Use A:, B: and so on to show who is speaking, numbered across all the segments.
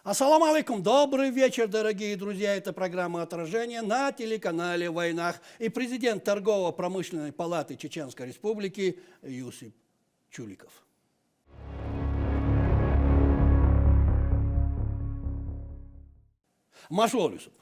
A: Ассаламу алейкум, добрый вечер, дорогие друзья. Это программа «Отражение» на телеканале «Войнах». И президент Торгово-промышленной палаты Чеченской Республики Юсип Чуликов. Машол, Юсуп.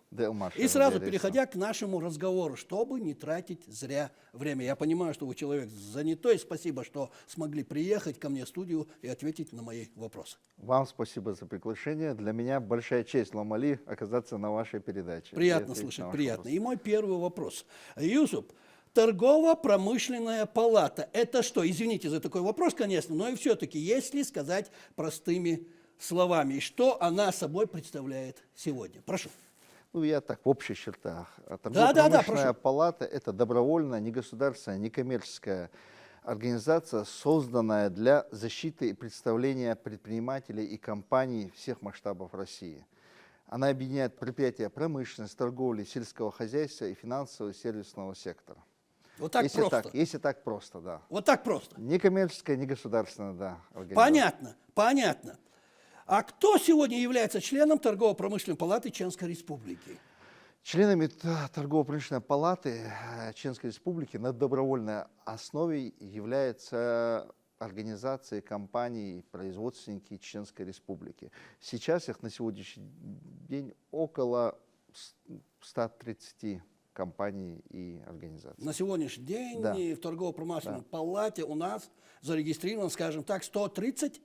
A: И сразу переходя к нашему разговору, чтобы не тратить зря время. Я понимаю, что вы человек занятой. Спасибо, что смогли приехать ко мне в студию и ответить на мои вопросы.
B: Вам спасибо за приглашение. Для меня большая честь, Ламали, оказаться на вашей передаче.
A: Приятно слышать, приятно. И мой первый вопрос. Юсуп, Торгово-промышленная палата – это что? Извините за такой вопрос, конечно, но и все-таки, если сказать простыми словами, и что она собой представляет сегодня? Прошу.
B: Ну, я так, в общих чертах. Торгово-промышленная палата – это добровольная, негосударственная, некоммерческая организация, созданная для защиты и представления предпринимателей и компаний всех масштабов России. Она объединяет предприятия промышленности, торговли, сельского хозяйства и финансового и сервисного сектора.
A: Вот так
B: если
A: просто?
B: Если так просто, да.
A: Вот так просто?
B: Некоммерческая, негосударственная, да.
A: Понятно, понятно. А кто сегодня является членом Торгово-промышленной палаты Чеченской Республики?
B: Членами Торгово-промышленной палаты Чеченской Республики на добровольной основе являются организации, компании, производственники Чеченской Республики. Сейчас их на сегодняшний день около 130 компаний и организаций.
A: На сегодняшний день в Торгово-промышленной палате у нас зарегистрировано, скажем так, 130?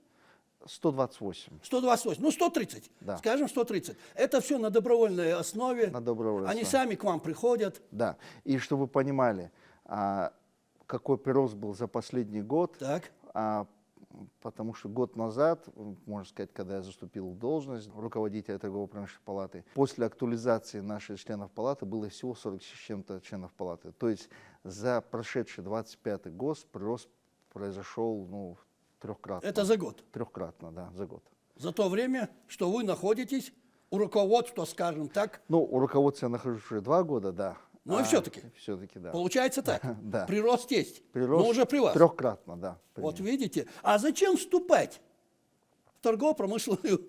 B: 128.
A: 128, ну 130, скажем 130. Это все на добровольной основе.
B: На добровольной
A: Они
B: основе.
A: сами к вам приходят.
B: Да, и чтобы вы понимали, какой прирост был за последний год, потому что год назад, можно сказать, когда я заступил в должность руководителя торгово-промышленной палаты, после актуализации наших членов палаты было всего 40 с чем-то членов палаты. То есть за прошедший 25-й год прирост произошел, трехкратно.
A: Это за год?
B: Трехкратно, да, за год.
A: За то время, что вы находитесь у руководства, скажем так?
B: Ну, у руководства я нахожусь уже 2 года, да.
A: Ну и все-таки?
B: Все-таки, да.
A: Получается так?
B: Да.
A: Прирост есть?
B: Прирост
A: но уже при вас?
B: Трехкратно, да.
A: Вот видите? А зачем вступать в Торгово-промышленную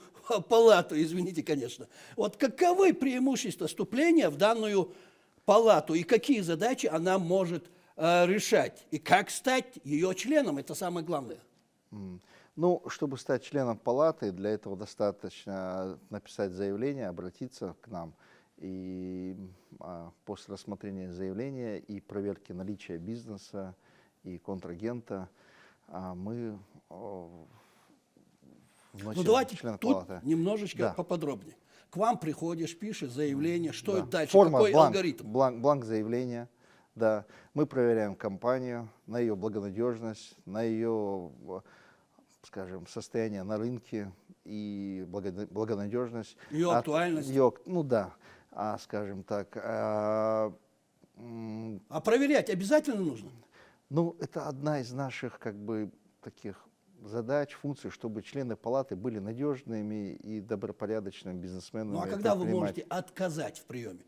A: палату, извините, конечно? Вот каковы преимущества вступления в данную палату и какие задачи она может решать? И как стать ее членом? Это самое главное.
B: Ну, чтобы стать членом палаты, для этого достаточно написать заявление, обратиться к нам. И после рассмотрения заявления и проверки наличия бизнеса и контрагента мы вносим
A: давайте
B: члена
A: тут
B: палаты.
A: Немножечко поподробнее. К вам приходишь, пишешь заявление, что это дальше,
B: Форма,
A: какой алгоритм?
B: Бланк заявления. Да, мы проверяем компанию на ее благонадежность, на ее, скажем, состояние на рынке и благонадежность.
A: Ее актуальность.
B: Скажем так.
A: Проверять обязательно нужно?
B: Ну, это одна из наших, таких задач, функций, чтобы члены палаты были надежными и добропорядочными бизнесменами.
A: Ну, а когда вы можете отказать в приеме?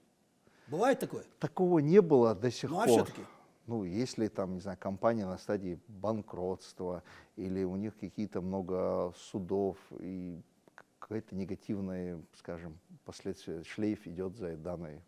A: Бывает такое?
B: Такого не было до сих пор.
A: А все-таки?
B: Ну, если там, не знаю, компания на стадии банкротства, или у них какие-то много судов, и какие-то негативные, скажем, последствия, шлейф идет за данной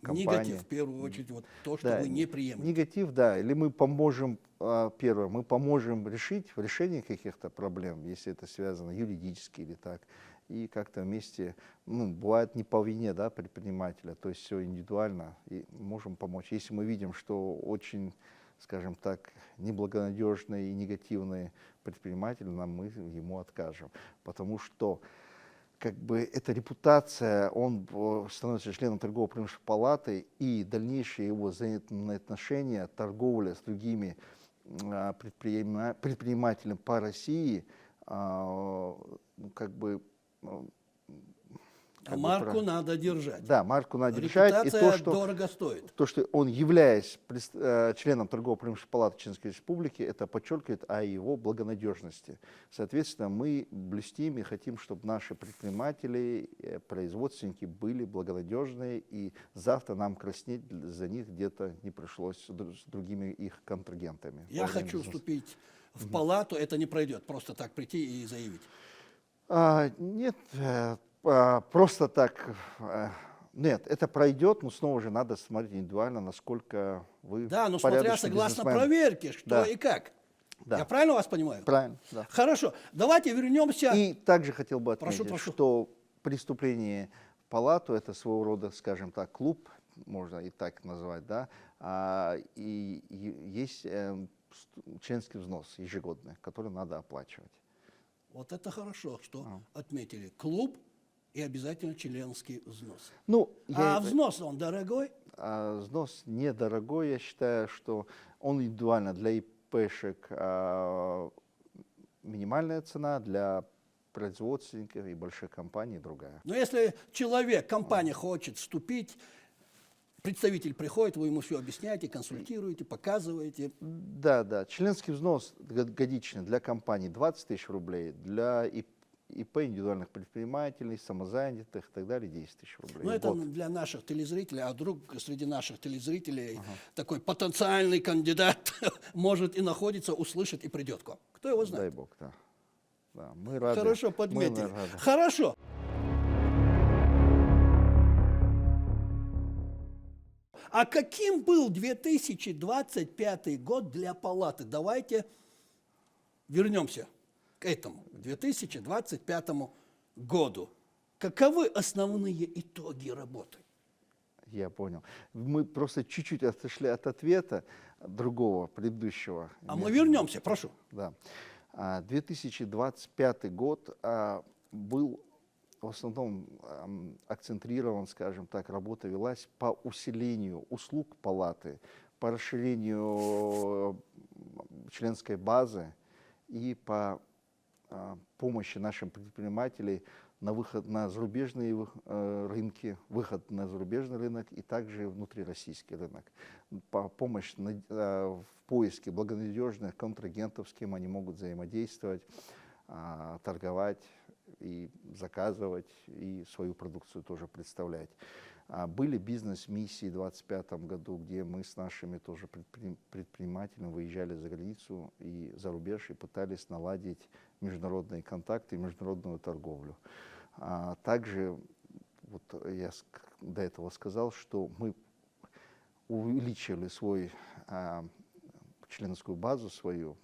B: компанией.
A: Негатив, в первую очередь, вот то, что вы не приемлете.
B: Негатив, да. Или мы поможем, первое, мы поможем решить в решении каких-то проблем, если это связано юридически или так. И как-то вместе, бывает не по вине, да, предпринимателя, то есть все индивидуально, и можем помочь. Если мы видим, что очень, скажем так, неблагонадежный и негативный предприниматель, мы ему откажем. Потому что эта репутация, он становится членом торгово-промышленной палаты, и дальнейшие его взаимоотношения, торговля с другими предпринимателями по России,
A: марку надо держать.
B: Да, марку надо держать.
A: И то, что дорого стоит.
B: То, что он, являясь членом Торгово-промышленной палаты Чеченской Республики, это подчеркивает о его благонадежности. Соответственно, мы блюстим и хотим, чтобы наши предприниматели, производственники были благонадежные, и завтра нам краснеть за них где-то не пришлось с другими их контрагентами.
A: Я хочу вступить в палату, это не пройдет, просто так прийти и заявить.
B: Нет, Просто так, нет, это пройдет, но снова же надо смотреть индивидуально, насколько вы
A: Да, но смотря
B: порядочный
A: согласно
B: бизнесмен.
A: проверке, что
B: Да.
A: и как.
B: Да.
A: Я правильно вас понимаю?
B: Правильно, да.
A: Хорошо, давайте вернемся.
B: И также хотел бы
A: Прошу,
B: отметить,
A: прошу.
B: что преступление в палату — это своего рода, скажем так, клуб, можно и так назвать, да, и есть членский взнос ежегодный, который надо оплачивать.
A: Вот это хорошо, что отметили. Клуб и обязательно членский взнос.
B: Ну,
A: А взнос он дорогой?
B: взнос недорогой, я считаю, что он индивидуально для ИПшек минимальная цена, для производственников и больших компаний другая.
A: Но если человек, компания хочет вступить, представитель приходит, вы ему все объясняете, консультируете, показываете.
B: Да, да. Членский взнос годичный для компании 20 тысяч рублей, для ИП, индивидуальных предпринимателей, самозанятых и так далее 10 тысяч рублей.
A: Но это
B: Вот.
A: для наших телезрителей, а вдруг среди наших телезрителей такой потенциальный кандидат может и находится, услышит и придет к вам. Кто его
B: Дай
A: знает?
B: бог, да. Да, мы рады.
A: Хорошо
B: Мы
A: подметили.
B: рады.
A: Хорошо. А каким был 2025 год для палаты? Давайте вернемся к этому, к 2025 году. Каковы основные итоги работы?
B: Я понял. Мы просто чуть-чуть отошли от ответа другого, предыдущего.
A: А мы вернемся, прошу.
B: Да. 2025 год был в основном акцентрирован, скажем так, работа велась по усилению услуг палаты, по расширению членской базы и по помощи нашим предпринимателям на выход на зарубежные рынки, выход на зарубежный рынок и также внутрироссийский рынок. Помощь в поиске благонадежных контрагентов, с кем они могут взаимодействовать, торговать и заказывать, и свою продукцию тоже представлять. Были бизнес-миссии в 2025 году, где мы с нашими тоже предпринимателями выезжали за границу и за рубеж и пытались наладить международные контакты и международную торговлю. Также, вот я до этого сказал, что мы увеличили свою членскую базу свою,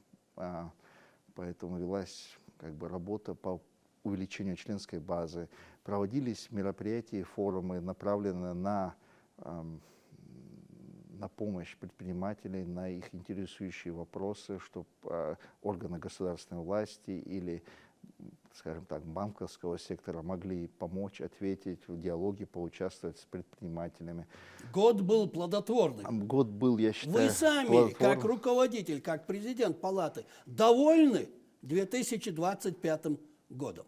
B: поэтому велась как бы работа по увеличению членской базы. Проводились мероприятия и форумы, направленные на помощь предпринимателей, на их интересующие вопросы, чтобы органы государственной власти или, скажем так, банковского сектора могли помочь, ответить в диалоге, поучаствовать с предпринимателями.
A: Год был плодотворный.
B: Год был, я считаю,
A: Вы сами,
B: плодотворным.
A: как руководитель, как президент палаты, довольны 2025 годом?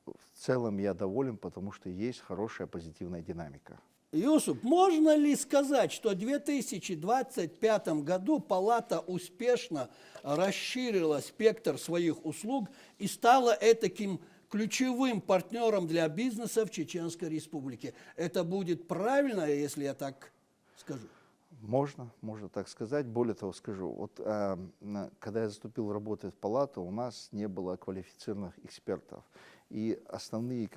B: В целом я доволен, потому что есть хорошая позитивная динамика.
A: Юсуп, можно ли сказать, что в 2025 году палата успешно расширила спектр своих услуг и стала этаким ключевым партнером для бизнеса в Чеченской Республике? Это будет правильно, если я так скажу?
B: Можно так сказать. Более того, скажу, вот когда я заступил работать в палату, у нас не было квалифицированных экспертов. И основные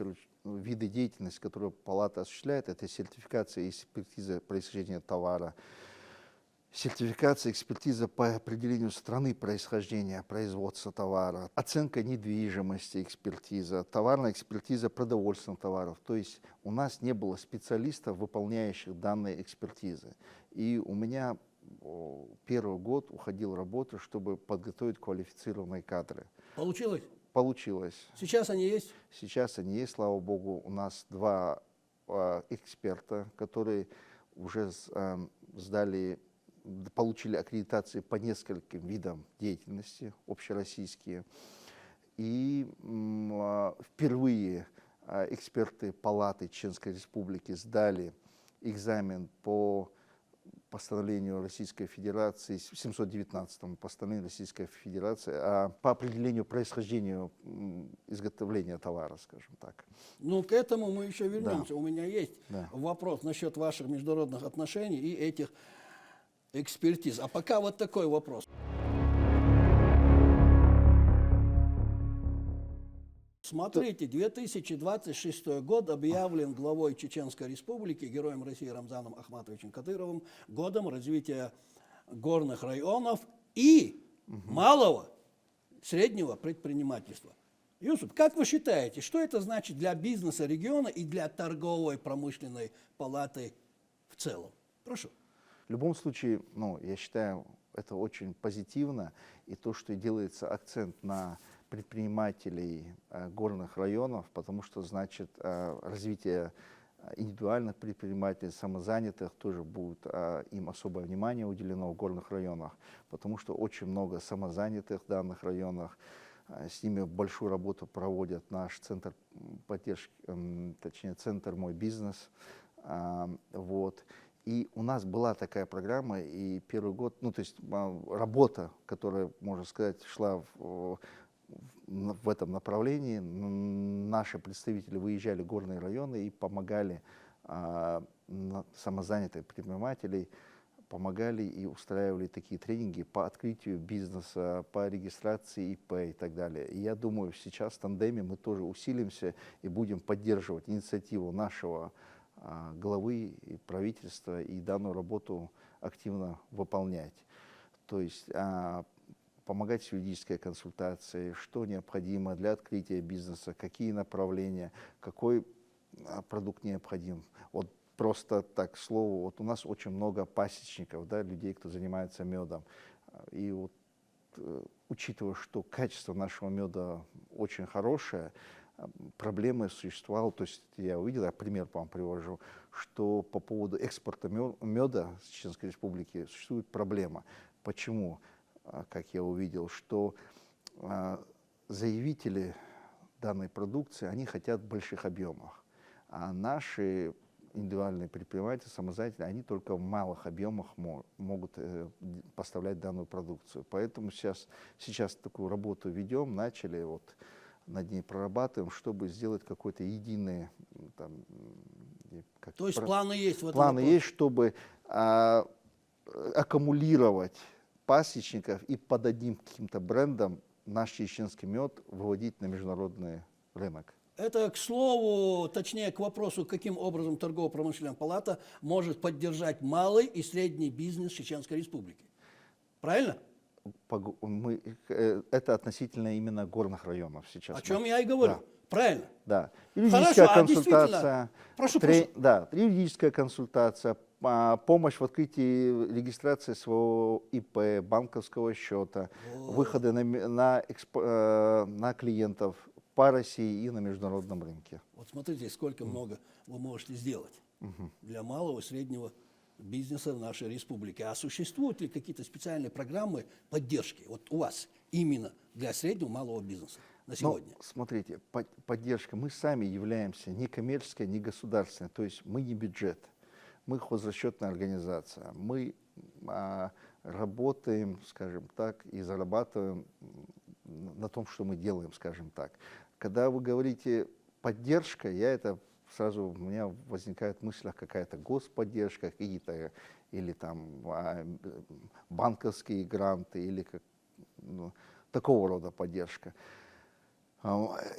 B: виды деятельности, которые палата осуществляет, это сертификация и экспертиза происхождения товара, сертификация, экспертиза по определению страны происхождения, производства товара, оценка недвижимости, экспертиза, товарная экспертиза продовольственных товаров. То есть у нас не было специалистов, выполняющих данные экспертизы. И у меня первый год уходил работа, чтобы подготовить квалифицированные кадры.
A: Получилось?
B: Получилось.
A: Сейчас они есть?
B: Сейчас они есть, слава богу. У нас два эксперта, которые уже получили аккредитации по нескольким видам деятельности, общероссийские. И впервые эксперты палаты Чеченской Республики сдали экзамен по постановлению Российской Федерации, 719 постановлению Российской Федерации по определению происхождения изготовления товара, скажем так.
A: Ну, к этому мы еще вернемся.
B: Да.
A: У меня есть вопрос насчет ваших международных отношений и этих экспертиз. А пока вот такой вопрос. Смотрите, 2026 год объявлен главой Чеченской Республики, героем России Рамзаном Ахматовичем Кадыровым, годом развития горных районов и малого, среднего предпринимательства. Юсуп, как вы считаете, что это значит для бизнеса региона и для торговой промышленной палаты в целом? Прошу.
B: В любом случае, ну, я считаю, это очень позитивно. И то, что делается акцент на предпринимателей горных районов, потому что, значит, развитие индивидуальных предпринимателей, самозанятых тоже будет им особое внимание уделено в горных районах, потому что очень много самозанятых в данных районах. С ними большую работу проводят наш центр поддержки, точнее, центр «Мой бизнес». Вот. И у нас была такая программа, и первый год, ну, то есть работа, которая, можно сказать, шла в этом направлении. Наши представители выезжали в горные районы и помогали самозанятых предпринимателей, помогали и устраивали такие тренинги по открытию бизнеса, по регистрации ИП и так далее. И я думаю, сейчас в тандеме мы тоже усилимся и будем поддерживать инициативу нашего главы и правительства и данную работу активно выполнять. То есть помогать с юридической консультацией, что необходимо для открытия бизнеса, какие направления, какой продукт необходим. Вот просто так, к слову, вот у нас очень много пасечников, да, людей, кто занимается медом. И вот учитывая, что качество нашего меда очень хорошее, проблемы существовало, то есть я увидел, я пример вам привожу, что по поводу экспорта меда с Чеченской Республики существует проблема. Почему? Как я увидел, что заявители данной продукции, они хотят в больших объемах, а наши индивидуальные предприниматели, самозанятые, они только в малых объемах могут поставлять данную продукцию. Поэтому сейчас такую работу ведем, начали, вот над ней прорабатываем, чтобы сделать какой-то единый... Там,
A: То есть планы есть в этом
B: Планы
A: вопросе?
B: есть, чтобы аккумулировать пасечников и под одним каким-то брендом наш чеченский мед выводить на международный рынок.
A: Это, к слову, точнее, к вопросу, каким образом торгово-промышленная палата может поддержать малый и средний бизнес Чеченской Республики. Правильно?
B: Это относительно именно горных районов сейчас.
A: О чем я и говорю.
B: Да.
A: Правильно?
B: Да. Юридическая
A: Хорошо,
B: консультация.
A: Прошу.
B: Да, юридическая консультация, помощь в открытии регистрации своего ИП, банковского счета, выходы на клиентов по России и на международном рынке.
A: Вот смотрите, сколько много вы можете сделать для малого и среднего бизнеса в нашей республике. А существуют ли какие-то специальные программы поддержки вот у вас именно для среднего и малого бизнеса на сегодня?
B: Ну, смотрите, поддержка. Мы сами являемся не коммерческой, не государственной. То есть мы не бюджет, мы хозрасчетная организация. Мы работаем, скажем так, и зарабатываем на том, что мы делаем, скажем так. Когда вы говорите поддержка, сразу у меня возникает в мыслях какая-то господдержка, какие-то или там банковские гранты, или такого рода поддержка.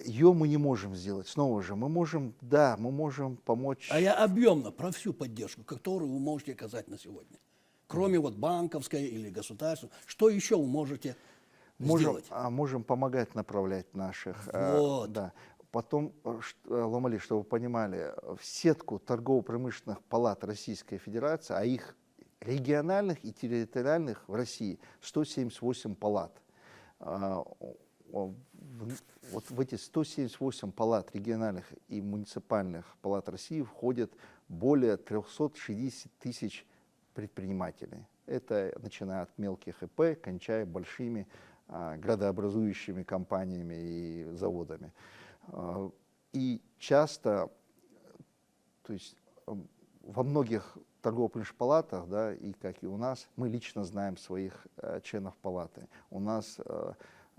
B: Ее мы не можем сделать. Снова же, мы можем помочь.
A: А я объемно про всю поддержку, которую вы можете оказать на сегодня. Кроме вот банковской или государственной, что еще вы можете сделать?
B: Можем помогать направлять наших.
A: Вот.
B: Да. Потом, Ломали, чтобы вы понимали, в сетку торгово-промышленных палат Российской Федерации, а их региональных и территориальных в России 178 палат. Вот в эти 178 палат региональных и муниципальных палат России входят более 360 тысяч предпринимателей. Это начиная от мелких ИП, кончая большими градообразующими компаниями и заводами. И часто, то есть во многих торгово-промышленных палатах, да, и как и у нас, мы лично знаем своих членов палаты. У нас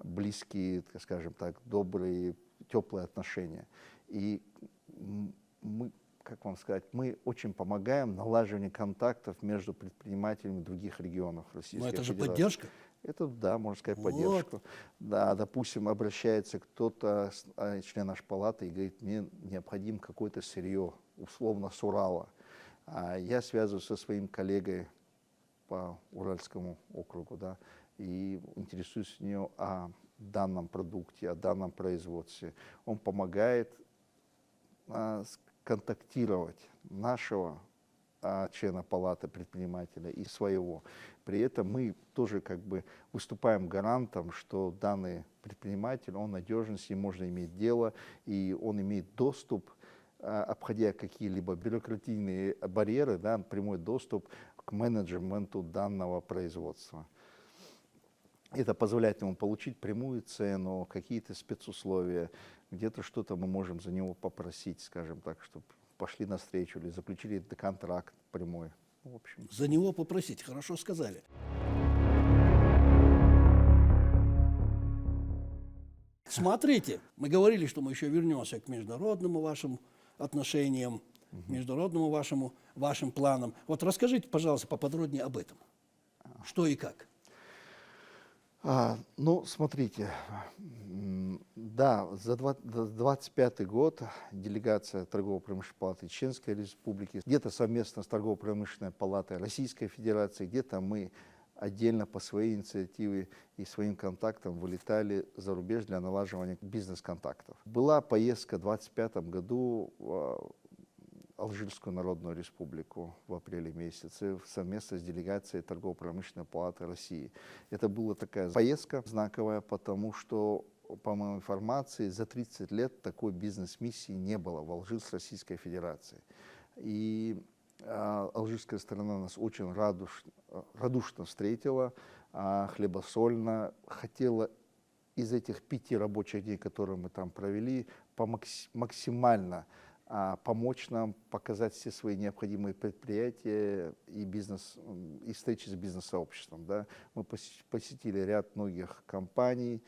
B: близкие, скажем так, добрые, теплые отношения. И мы, как вам сказать, мы очень помогаем налаживанию контактов между предпринимателями других регионов Российской Федерации.
A: Но это же поддержка.
B: Это, да, можно сказать,
A: Вот.
B: поддержку. Да, допустим, обращается кто-то, член нашей палаты, и говорит, мне необходимо какое-то сырье, условно, с Урала. А я связываюсь со своим коллегой по Уральскому округу, да, и интересуюсь у нее о данном продукте, о данном производстве. Он помогает контактировать нашего члена палаты предпринимателя и своего. При этом мы тоже как бы выступаем гарантом, что данный предприниматель, он надежен, с ним можно иметь дело, и он имеет доступ, обходя какие-либо бюрократичные барьеры, да, прямой доступ к менеджменту данного производства. Это позволяет ему получить прямую цену, какие-то спецусловия, где-то что-то мы можем за него попросить, скажем так, чтобы пошли навстречу или заключили контракт прямой. В общем.
A: За него попросить, хорошо сказали. Смотрите, мы говорили, что мы еще вернемся к международному вашим отношениям, международному вашим планам. Вот расскажите, пожалуйста, поподробнее об этом. Что и как.
B: Ну, смотрите, да, за 25 год делегация Торгово-промышленной палаты Чеченской Республики, где-то совместно с Торгово-промышленной палатой Российской Федерации, где-то мы отдельно по своей инициативе и своим контактам вылетали за рубеж для налаживания бизнес-контактов. Была поездка в 25 году в Алжирскую Народную Республику в апреле месяце совместно с делегацией Торгово-промышленной палаты России. Это была такая поездка знаковая, потому что, по моей информации, за 30 лет такой бизнес-миссии не было в Алжир с Российской Федерацией. И алжирская сторона нас очень радушно встретила, хлебосольно, хотела из этих 5 рабочих дней, которые мы там провели, максимально помочь нам показать все свои необходимые предприятия и бизнес, и встречи с бизнес-сообществом. Да. Мы посетили ряд многих компаний,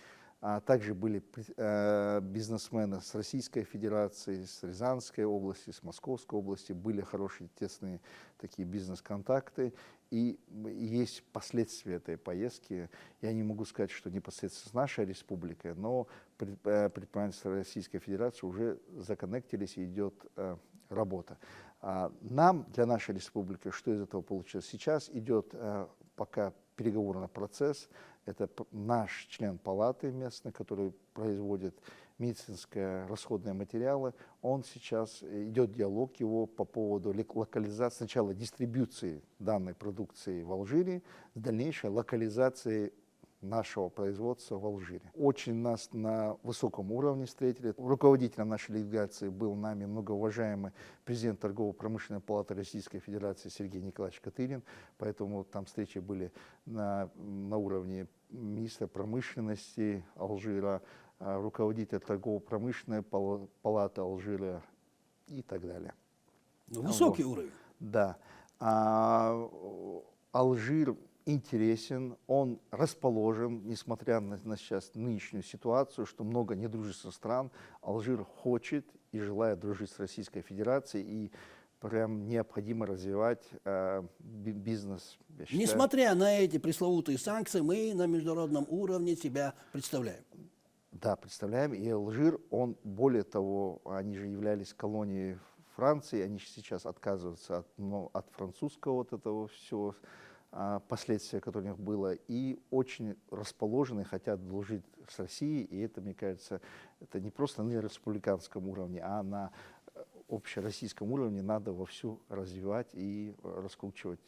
B: также были бизнесмены с Российской Федерации, с Рязанской области, с Московской области, были хорошие, тесные такие бизнес-контакты. И есть последствия этой поездки. Я не могу сказать, что непосредственно с нашей республикой, но предприниматели Российской Федерации уже законнектились, и идет работа. Нам, для нашей республики, что из этого получилось? Сейчас идет пока переговорный процесс. Это наш член палаты местный, который производит медицинские расходные материалы. Он сейчас, идет диалог его по поводу локализации, сначала дистрибьюции данной продукции в Алжире, с дальнейшей локализацией нашего производства в Алжире. Очень нас на высоком уровне встретили. Руководителем нашей делегации был нами многоуважаемый президент Торгово-промышленной палаты Российской Федерации Сергей Николаевич Катырин, поэтому там встречи были на уровне министра промышленности Алжира, руководителя Торгово-промышленной палаты Алжира и так далее.
A: Высокий уровень.
B: Да. Алжир интересен, он расположен, несмотря на сейчас нынешнюю ситуацию, что много недружественных стран, Алжир хочет и желает дружить с Российской Федерацией, и прям необходимо развивать бизнес.
A: Несмотря на эти пресловутые санкции, мы на международном уровне себя представляем.
B: Да, представляем. И Алжир, он, более того, они же являлись колонией Франции, они сейчас отказываются от французского вот этого всего, последствия, которые у них было, и очень расположены, хотят дружить с Россией, и это, мне кажется, это не просто на республиканском уровне, а на общероссийском уровне надо вовсю развивать и раскручивать.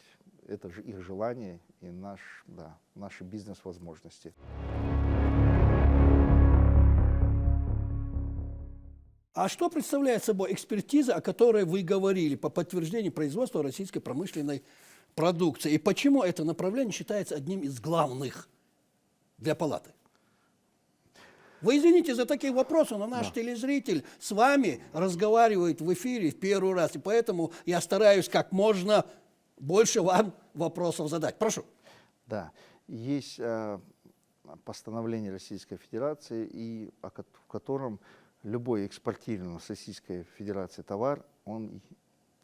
B: Это же их желание и наши бизнес-возможности.
A: А что представляет собой экспертиза, о которой вы говорили, по подтверждению производства российской промышленной продукции? И почему это направление считается одним из главных для палаты? Вы извините за такие вопросы, но наш телезритель с вами разговаривает в эфире в первый раз, и поэтому я стараюсь как можно больше вам вопросов задать. Прошу.
B: Да, есть постановление Российской Федерации, в котором любой экспортируемый с Российской Федерации товар, он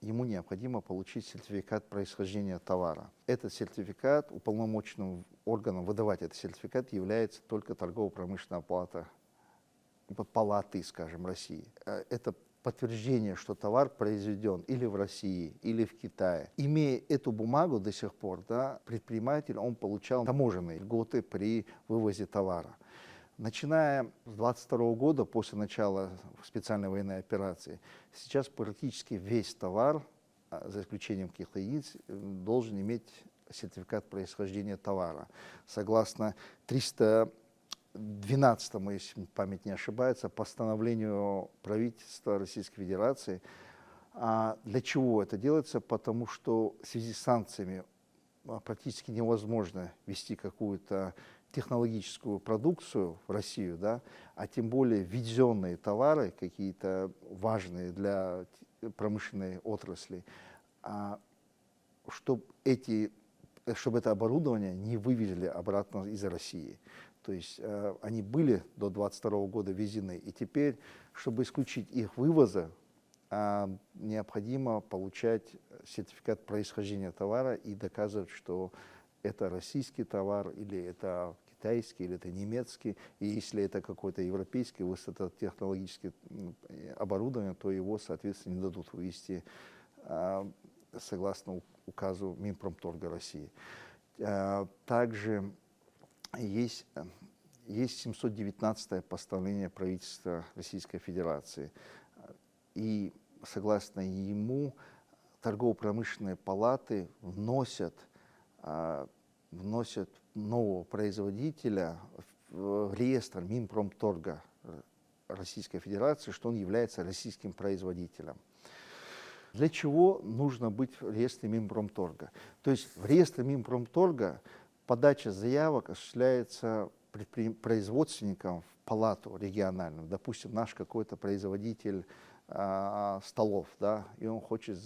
B: ему необходимо получить сертификат происхождения товара. Этот сертификат, уполномоченным органом выдавать этот сертификат является только торгово-промышленная палаты, скажем, России. Это подтверждение, что товар произведен или в России, или в Китае. Имея эту бумагу до сих пор, да, предприниматель, он получал таможенные льготы при вывозе товара. Начиная с 2022 года, после начала специальной военной операции, сейчас практически весь товар, за исключением каких-то единиц, должен иметь сертификат происхождения товара. Согласно 312-му, если память не ошибается, постановлению правительства Российской Федерации. Для чего это делается? Потому что в связи с санкциями практически невозможно вести какую-то технологическую продукцию в Россию, да, а тем более ввезенные товары, какие-то важные для промышленной отрасли, чтобы это оборудование не вывезли обратно из России. То есть они были до 2022 года ввезены, и теперь, чтобы исключить их вывоза, необходимо получать сертификат происхождения товара и доказывать, что это российский товар, или это китайский, или это немецкий. И если это какой-то европейский высокотехнологический оборудование, то его, соответственно, не дадут вывести согласно указу Минпромторга России. Также есть 719-е постановление правительства Российской Федерации. И согласно ему торгово-промышленные палаты вносят нового производителя в реестр Минпромторга Российской Федерации, что он является российским производителем. Для чего нужно быть в реестре Минпромторга? То есть в реестре Минпромторга подача заявок осуществляется производственником в палату региональную. Допустим, наш какой-то производитель столов, да, и он хочет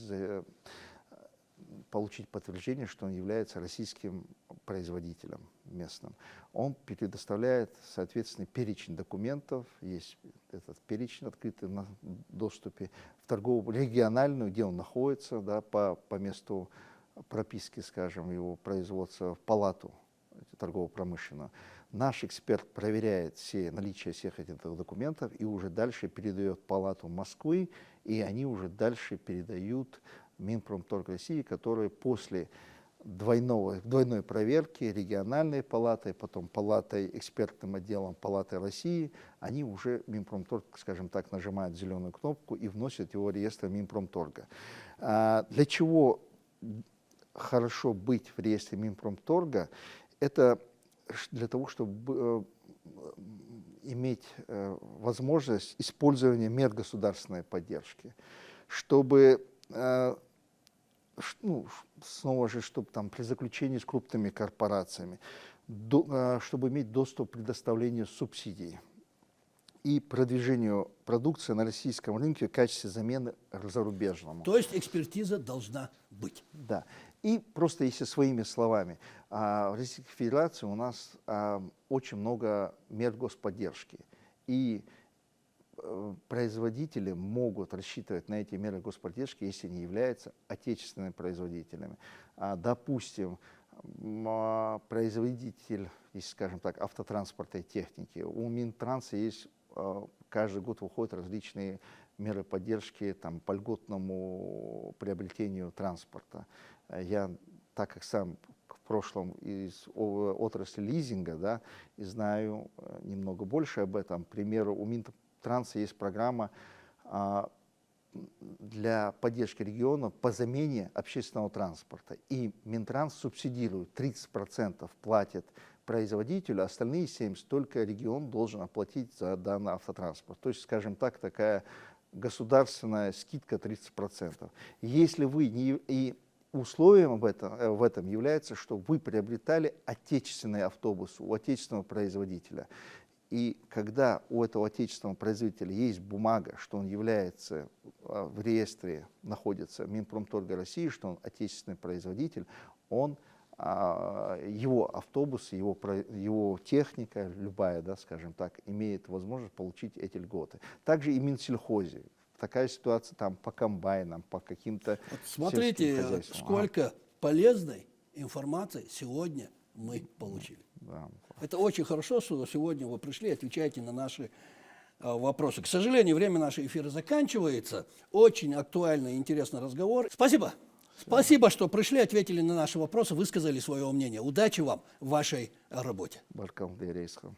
B: получить подтверждение, что он является российским производителем местным. Он предоставляет, соответственно, перечень документов, есть этот перечень открытый на доступе, в торговую региональную, где он находится, да, по месту прописки, скажем, его производства, в палату торгово-промышленную. Наш эксперт проверяет наличие всех этих документов и уже дальше передает в палату Москвы, и они уже дальше передают Минпромторг России, который после двойной проверки региональной палаты, потом палатой, экспертным отделом палаты России, они уже Минпромторг, скажем так, нажимают зеленую кнопку и вносят его в реестр Минпромторга. Для чего хорошо быть в реестре Минпромторга? Это для того, чтобы иметь возможность использования мер государственной поддержки, чтобы снова же, чтобы там при заключении с крупными корпорациями, чтобы иметь доступ к предоставлению субсидий и продвижению продукции на российском рынке в качестве замены зарубежному.
A: То есть экспертиза должна быть.
B: Да. И просто если своими словами, в Российской Федерации у нас очень много мер господдержки. И производители могут рассчитывать на эти меры господдержки, если они являются отечественными производителями. Допустим, производитель, если, скажем так, автотранспортной техники, у Минтранса есть, каждый год выходят различные меры поддержки там, по льготному приобретению транспорта. Я, так как сам в прошлом из отрасли лизинга, да, и знаю немного больше об этом, к примеру, у Минтранса есть программа для поддержки регионов по замене общественного транспорта. И Минтранс субсидирует, 30% платит производителю, остальные 70% только регион должен оплатить за данный автотранспорт. То есть, скажем так, такая государственная скидка 30%. Если вы и условием в этом является, что вы приобретали отечественный автобус у отечественного производителя. И когда у этого отечественного производителя есть бумага, что он является в реестре, находится Минпромторга России, что он отечественный производитель, его автобус, его техника, любая, да, скажем так, имеет возможность получить эти льготы. Также и в Минсельхозе, в такая ситуация там по комбайнам, по каким-то
A: Вот
B: сельским
A: смотрите,
B: хозяйствам.
A: сколько полезной информации сегодня мы получили.
B: Да.
A: Это очень хорошо, что сегодня вы пришли и отвечаете на наши вопросы. К сожалению, время нашего эфира заканчивается. Очень актуальный и интересный разговор. Спасибо. Спасибо, что пришли, ответили на наши вопросы, высказали свое мнение. Удачи вам в вашей работе.
B: Баркам Дейрейсхам.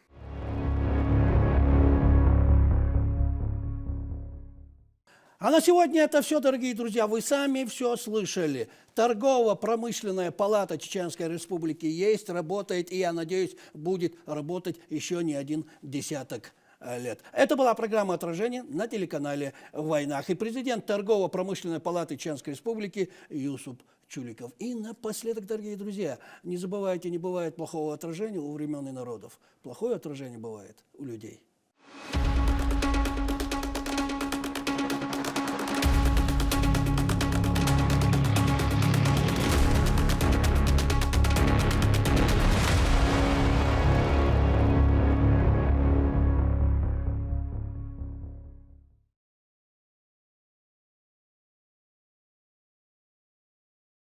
A: А на сегодня это все, дорогие друзья. Вы сами все слышали. Торгово-промышленная палата Чеченской Республики есть, работает, и, я надеюсь, будет работать еще не один десяток лет. Это была программа «Отражение» на телеканале «Войнах». И президент Торгово-промышленной палаты Чеченской Республики Юсуп Чуликов. И напоследок, дорогие друзья, не забывайте, не бывает плохого отражения у времен и народов. Плохое отражение бывает у людей.